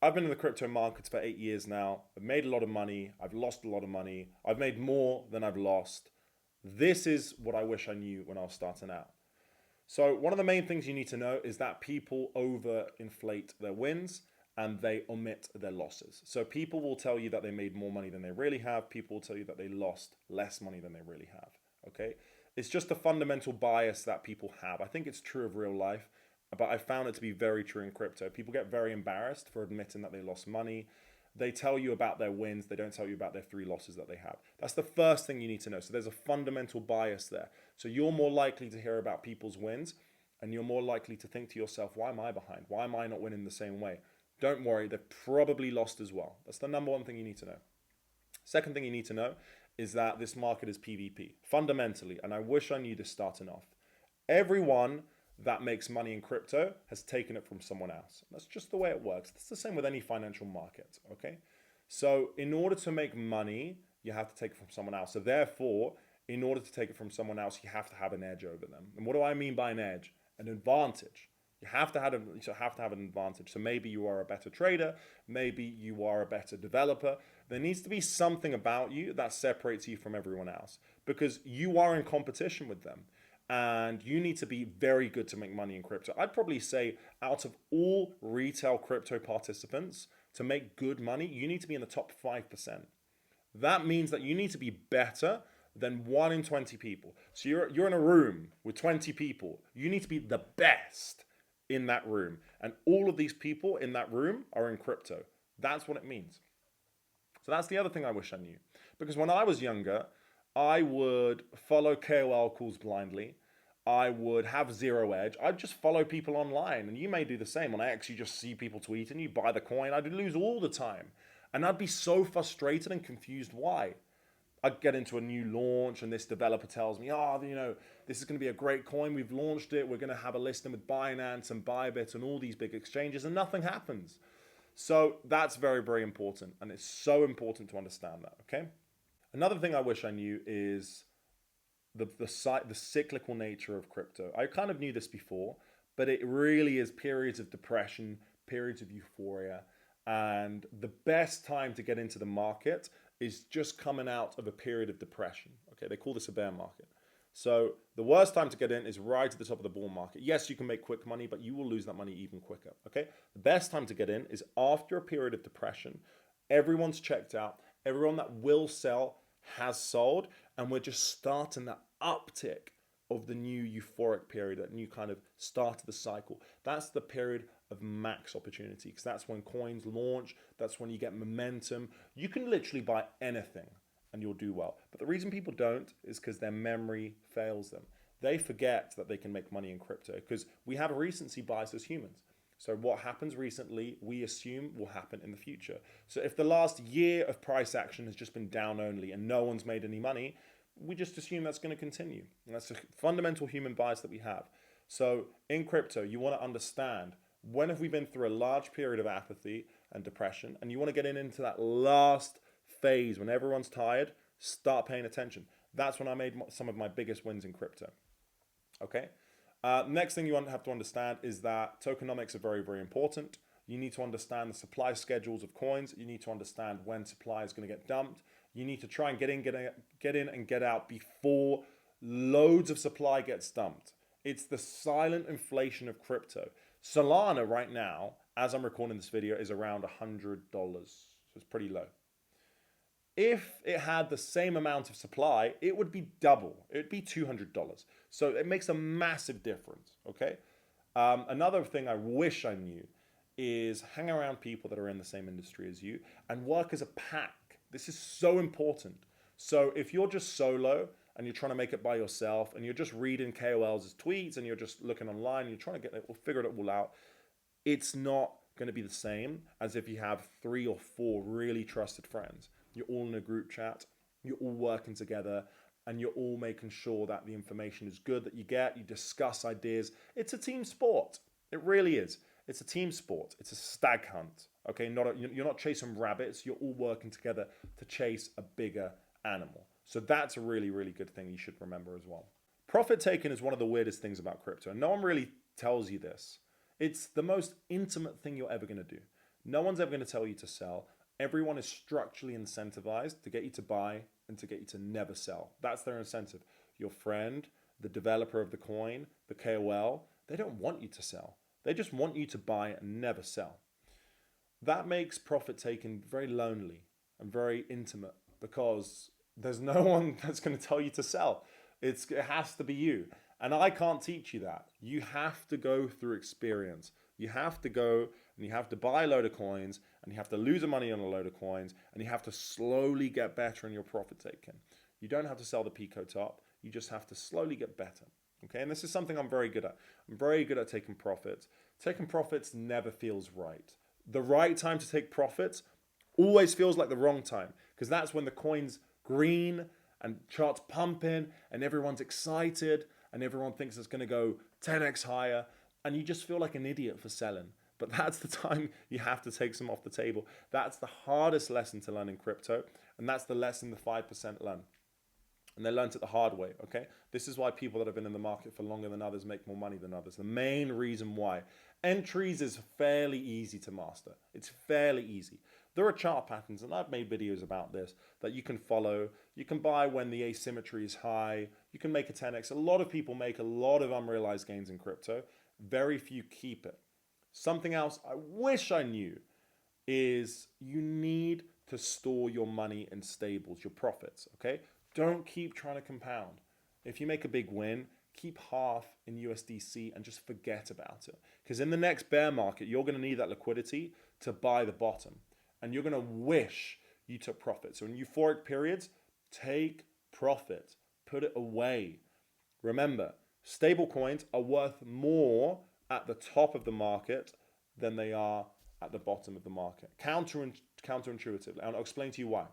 I've been in the crypto markets for 8 years now. I've made a lot of money. I've lost a lot of money. I've made more than I've lost. This is what I wish I knew when I was starting out. So one of the main things you need to know is that people overinflate their wins and they omit their losses. So people will tell you that they made more money than they really have. People will tell you that they lost less money than they really have. Okay? It's just a fundamental bias that people have. I think it's true of real life, but I found it to be very true in crypto. People get very embarrassed for admitting that they lost money. They tell you about their wins. They don't tell you about their 3 losses that they have. That's the first thing you need to know. So there's a fundamental bias there. So you're more likely to hear about people's wins, and you're more likely to think to yourself, why am I behind? Why am I not winning the same way? Don't worry, they've probably lost as well. That's the number one thing you need to know. Second thing you need to know is that this market is PvP, fundamentally, and I wish I knew this starting off. Everyone that makes money in crypto has taken it from someone else. That's just the way it works. It's the same with any financial market, okay? So in order to make money, you have to take it from someone else. So therefore, in order to take it from someone else, you have to have an edge over them. And what do I mean by an edge? An advantage. You have to have an advantage. So maybe you are a better trader, maybe you are a better developer. There needs to be something about you that separates you from everyone else because you are in competition with them. And you need to be very good to make money in crypto. I'd probably say out of all retail crypto participants, to make good money, you need to be in the top 5%. That means that you need to be better than 1 in 20 people. So you're in a room with 20 people. You need to be the best in that room. And all of these people in that room are in crypto. That's what it means. So that's the other thing I wish I knew. Because when I was younger, I would follow KOL calls blindly. I would have zero edge. I'd just follow people online. And you may do the same. On X, you just see people tweeting, you buy the coin. I'd lose all the time. And I'd be so frustrated and confused why. I'd get into a new launch and this developer tells me, this is going to be a great coin. We've launched it. We're going to have a listing with Binance and Bybit and all these big exchanges, and nothing happens. So that's very, very important. And it's so important to understand that, okay? Another thing I wish I knew is the cyclical nature of crypto. I kind of knew this before, but it really is periods of depression, periods of euphoria, and the best time to get into the market is just coming out of a period of depression. Okay, they call this a bear market. So the worst time to get in is right at the top of the bull market. Yes, you can make quick money, but you will lose that money even quicker. Okay, the best time to get in is after a period of depression. Everyone's checked out. Everyone that will sell has sold, and we're just starting that uptick of the new euphoric period, that new kind of start of the cycle. That's the period of max opportunity because that's when coins launch. That's when you get momentum. You can literally buy anything and you'll do well. But the reason people don't is because their memory fails them. They forget that they can make money in crypto because we have a recency bias as humans. So what happens recently, we assume will happen in the future. So if the last year of price action has just been down only and no one's made any money, we just assume that's going to continue. And that's a fundamental human bias that we have. So in crypto, you want to understand when have we been through a large period of apathy and depression, and you want to get into that last phase when everyone's tired, start paying attention. That's when I made some of my biggest wins in crypto. Okay. Next thing you have to understand is that tokenomics are very, very important. You need to understand the supply schedules of coins. You need to understand when supply is going to get dumped. You need to try and get in and get out before loads of supply gets dumped. It's the silent inflation of crypto. Solana right now, as I'm recording this video, is around $100. So it's pretty low. If it had the same amount of supply, it would be double. It would be $200. So it makes a massive difference, okay? Another thing I wish I knew is hang around people that are in the same industry as you and work as a pack. This is so important. So if you're just solo and you're trying to make it by yourself and you're just reading KOL's tweets and you're just looking online, you're trying to figure it all out, it's not going to be the same as if you have 3 or 4 really trusted friends. You're all in a group chat, you're all working together, and you're all making sure that the information is good that you get, you discuss ideas. It's a team sport. It really is. It's a team sport. It's a stag hunt. Okay, you're not chasing rabbits. You're all working together to chase a bigger animal. So that's a really, really good thing you should remember as well. Profit taking is one of the weirdest things about crypto. And no one really tells you this. It's the most intimate thing you're ever going to do. No one's ever going to tell you to sell. Everyone is structurally incentivized to get you to buy and to get you to never sell. That's their incentive. Your friend, the developer of the coin, the KOL, they don't want you to sell. They just want you to buy and never sell. That makes profit taking very lonely and very intimate because there's no one that's going to tell you to sell. It has to be you. And I can't teach you that. You have to go through experience. You have to go and you have to buy a load of coins and you have to lose money on a load of coins and you have to slowly get better in your profit taking. You don't have to sell the Pico top. You just have to slowly get better. Okay, and this is something I'm very good at. I'm very good at taking profits. Taking profits never feels right. The right time to take profits always feels like the wrong time because that's when the coin's green and charts pumping and everyone's excited and everyone thinks it's going to go 10x higher and you just feel like an idiot for selling. But that's the time you have to take some off the table. That's the hardest lesson to learn in crypto, and that's the lesson the 5% learn. And they learned it the hard way, okay? This is why people that have been in the market for longer than others make more money than others. The main reason why. Entries is fairly easy to master. It's fairly easy. There are chart patterns, and I've made videos about this, that you can follow. You can buy when the asymmetry is high. You can make a 10x. A lot of people make a lot of unrealized gains in crypto. Very few keep it. Something else I wish I knew is you need to store your money in stables, your profits, okay? Don't keep trying to compound. If you make a big win, keep half in USDC and just forget about it. Because in the next bear market, you're going to need that liquidity to buy the bottom. And you're going to wish you took profit. So in euphoric periods, take profit. Put it away. Remember, stable coins are worth more at the top of the market than they are at the bottom of the market. Counterintuitive. And I'll explain to you why.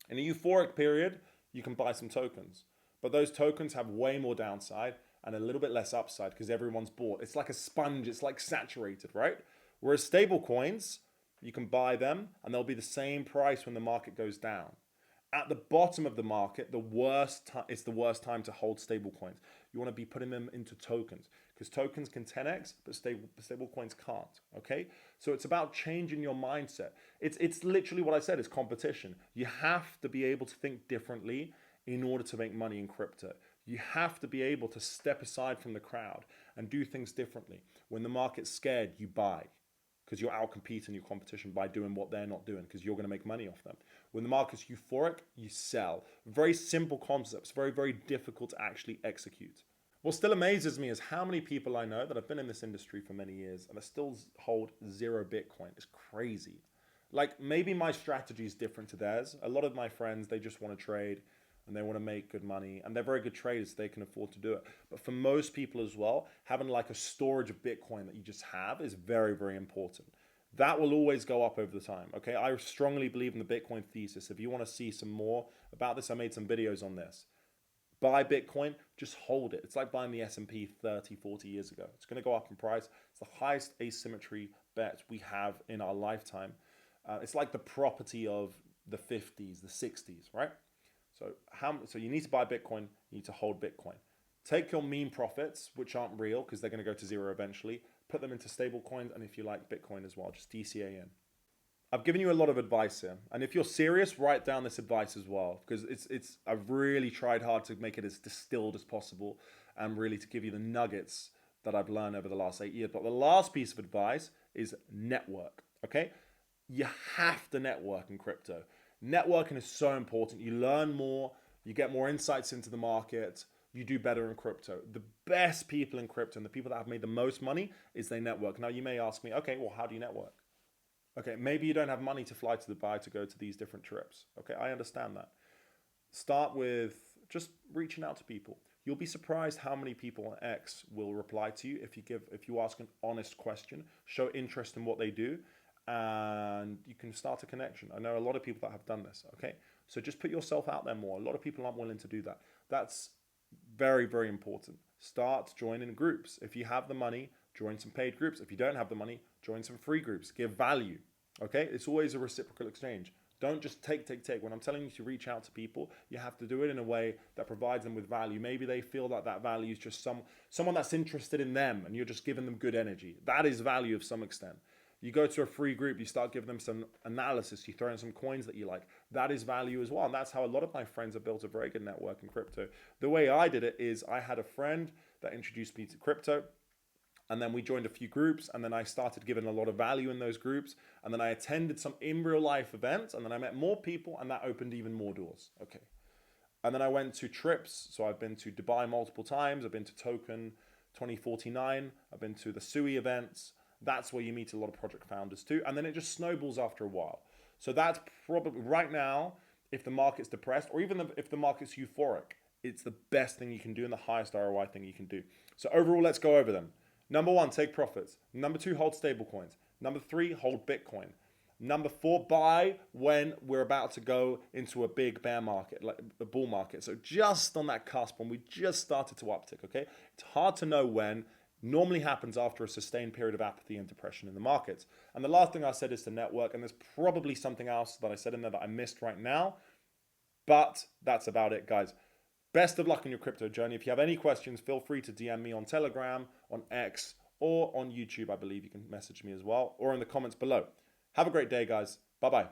In a euphoric period, you can buy some tokens. But those tokens have way more downside and a little bit less upside because everyone's bought. It's like a sponge. It's like saturated, right? Whereas stable coins, you can buy them and they'll be the same price when the market goes down. At the bottom of the market, it's the worst time to hold stable coins. You want to be putting them into tokens because tokens can 10x, but stable coins can't, okay? So it's about changing your mindset. It's literally what I said, it's competition. You have to be able to think differently in order to make money in crypto. You have to be able to step aside from the crowd and do things differently. When the market's scared, you buy because you're out-competing your competition by doing what they're not doing because you're going to make money off them. When the market's euphoric, you sell. Very simple concepts, very, very difficult to actually execute. What still amazes me is how many people I know that have been in this industry for many years and they still hold 0 Bitcoin. It's crazy. Like maybe my strategy is different to theirs. A lot of my friends, they just want to trade and they want to make good money and they're very good traders, so they can afford to do it. But for most people as well, having like a storage of Bitcoin that you just have is very, very important. That will always go up over the time, okay? I strongly believe in the Bitcoin thesis. If you want to see some more about this, I made some videos on this. Buy Bitcoin, just hold it. It's like buying the S&P 30, 40 years ago. It's going to go up in price. It's the highest asymmetry bet we have in our lifetime. It's like the property of the 50s, the 60s, right? So you need to buy Bitcoin, you need to hold Bitcoin. Take your meme profits, which aren't real because they're going to go to zero eventually, put them into stable coins, and if you like Bitcoin as well, just DCA in. I've given you a lot of advice here, and if you're serious, write down this advice as well because I've really tried hard to make it as distilled as possible and really to give you the nuggets that I've learned over the last 8 years. But the last piece of advice is network, okay? You have to network in crypto. Networking is so important. You learn more, you get more insights into the market, you do better in crypto. The best people in crypto and the people that have made the most money is they network. Now you may ask me, okay, well, how do you network? Okay, maybe you don't have money to fly to Dubai to go to these different trips. Okay, I understand that. Start with just reaching out to people. You'll be surprised how many people on X will reply to you if you ask an honest question, show interest in what they do, and you can start a connection. I know a lot of people that have done this, okay? So just put yourself out there more. A lot of people aren't willing to do that. That's very, very important. Start joining groups. If you have the money, join some paid groups. If you don't have the money, join some free groups. Give value, okay? It's always a reciprocal exchange. Don't just take. When I'm telling you to reach out to people, you have to do it in a way that provides them with value. Maybe they feel that value is just someone that's interested in them and you're just giving them good energy. That is value of some extent. You go to a free group, you start giving them some analysis, you throw in some coins that you like. That is value as well. And that's how a lot of my friends have built a very good network in crypto. The way I did it is I had a friend that introduced me to crypto. And then we joined a few groups, and then I started giving a lot of value in those groups. And then I attended some in real life events, and then I met more people, and that opened even more doors. Okay. And then I went to trips. So I've been to Dubai multiple times. I've been to Token 2049. I've been to the SUI events. That's where you meet a lot of project founders too. And then it just snowballs after a while. So that's probably right now, if the market's depressed, or even if the market's euphoric, it's the best thing you can do and the highest ROI thing you can do. So overall, let's go over them. Number 1, take profits. Number 2, hold stable coins. Number 3, hold Bitcoin. Number 4, buy when we're about to go into a big bear market, like a bull market. So just on that cusp, when we just started to uptick, okay? It's hard to know when. Normally happens after a sustained period of apathy and depression in the markets. And the last thing I said is to network, and there's probably something else that I said in there that I missed right now, but that's about it, guys. Best of luck in your crypto journey. If you have any questions, feel free to DM me on Telegram, on X, or on YouTube. I believe you can message me as well, or in the comments below. Have a great day, guys. Bye-bye.